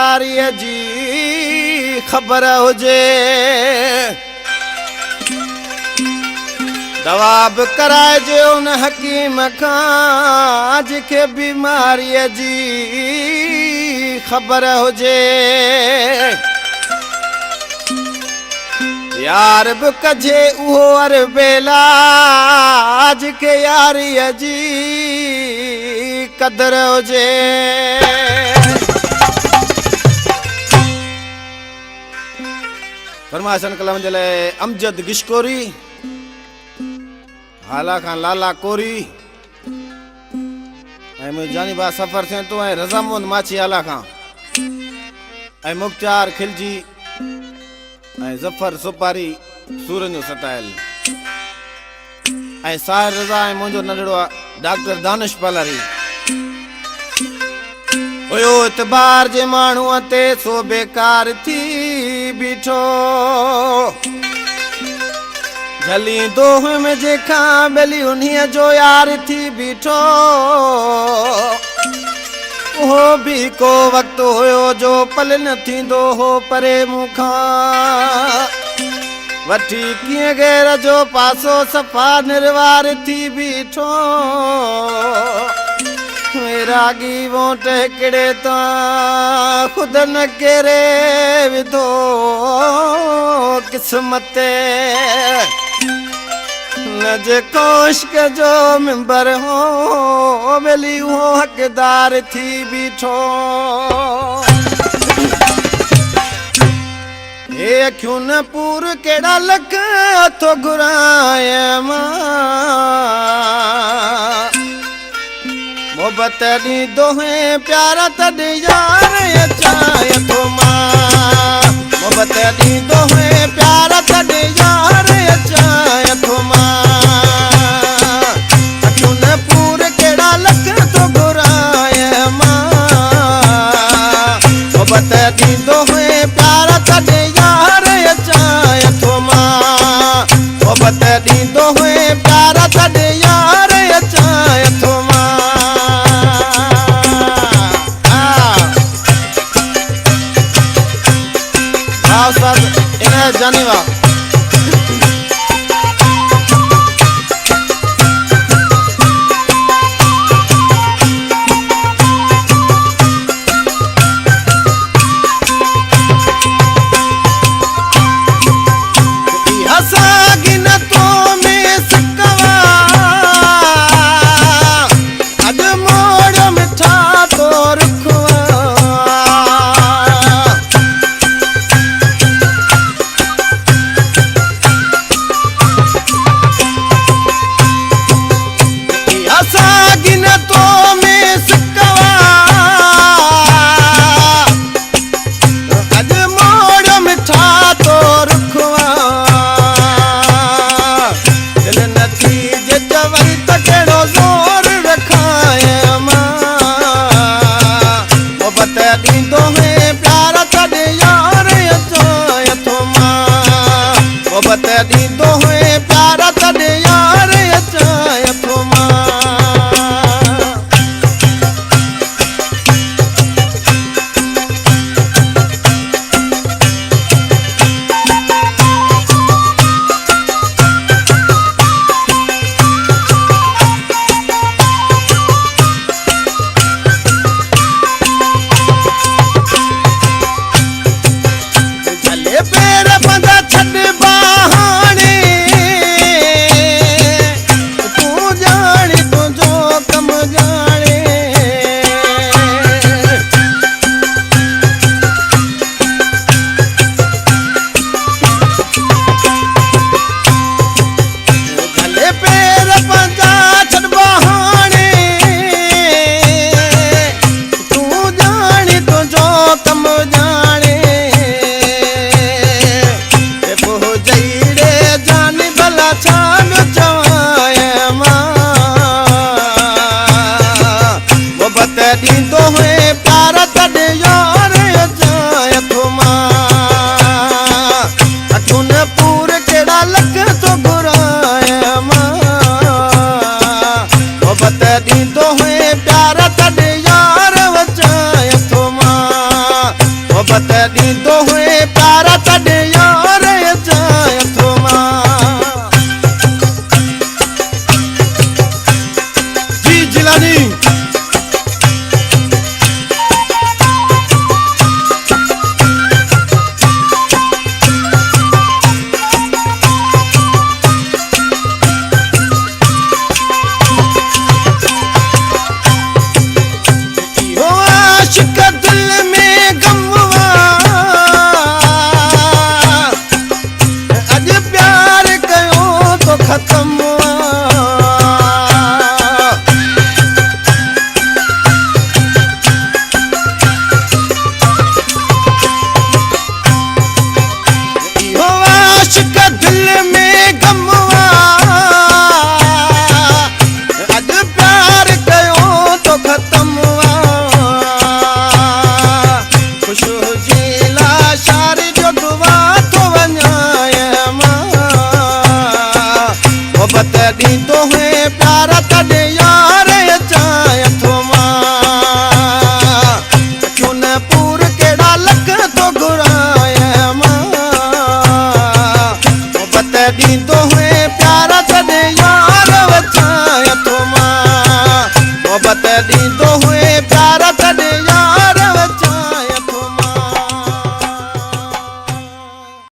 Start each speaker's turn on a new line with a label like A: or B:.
A: यारीअ जी ख़बर हुजे दवा बि कराइजे उन हकीम खां जंहिंखे बीमारीअ जी ख़बर हुजे यार बि कजे उहो अरबेला जंहिंखे यारीअ जी कदर हुजे फरमाइशन कलम जे लाइ अमजद गिशकोरी हाला खां लाला कोरी ऐं मुंहिंजो जानी बा सफ़र थिए थो ऐं रज़ामंद माछी हाला खां ऐं मुख्तार खिलजी ऐं ज़फ़र सुपारी सूरन जो सटायल ऐं साहिर रज़ा ऐं मुंहिंजो नंढड़ो आहे डॉक्टर दानिश पलारी हुयो इतबार जे माण्हूअ ते सो बेकार थी बीठो झली दोह में जेखां बेली उन्हीअ जो यार थी बीठो उहो बि को वक़्तु हुयो जो पल न थींदो हो परे मूंखां वठी कीअं गैर जो पासो सफ़ा निर्वार थी बीठो रागी वोट हिकिड़े तां ख़ुदि न केरे विधो क़िस्मत न जेको इश्क जो मिंबर हो बेली उहो हक़दार थी बीठो हे अखियूं न पूर कहिड़ा लख थो घुराए मां मोहबत दी दोहे प्यारा तॾहिं यार अचाए थो मां मोहबत दी दोहे प्यारा तॾहिं यार अचाए थो मां अखियूं न पूर कहिड़ा लख थो घुराए मां मोहबत दी दोहे प्यारा तॾहिं यार अचाए थो मां मोहबत दी दोहे प्यारा तॾहिं यार अचाए थो मां जानी वाह मोहब्बत ॾींदो हुए प्यारा तॾहिं यार अचां हथ मां जी जिलानी दिल